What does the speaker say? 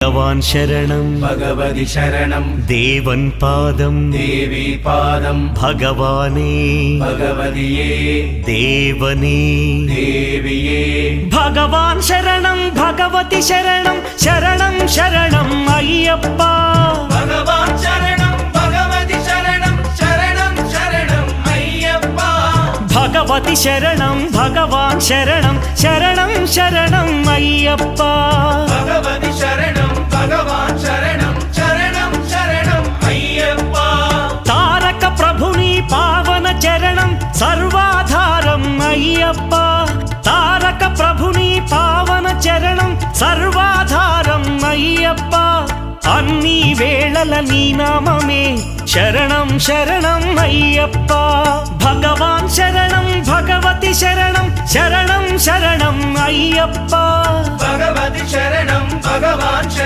भगवान् शरणं भगवति शरणं देवन् पादं देवी पादं भगवाने भगवतिये देवने देविये भगवान् शरणं भगवति शरणं शरणं शरणं अय्यप्पा भगवान् शरणं भगवति शरणं शरणं शरणं अय्यप्पा भगवति शरणं भगवान् शरणं शरणं शरणं अय्यप्पा भगवति शरणं भगवान् शरणं शरणं शरणं अय्यप्पा तारक प्रभुनि पावन चरणं सर्वाधारम् अय्यप्पा तारक प्रभुनि पावन चरणं सर्वाधारम् अय्यप्पा अन्नी वेळल नी नाममे शरणं शरणं अय्यप्पा भगवान् शरणं भगवति शरणं शरणं शरणं अय्यप्पा भगवति शरणं भगवान् शरणं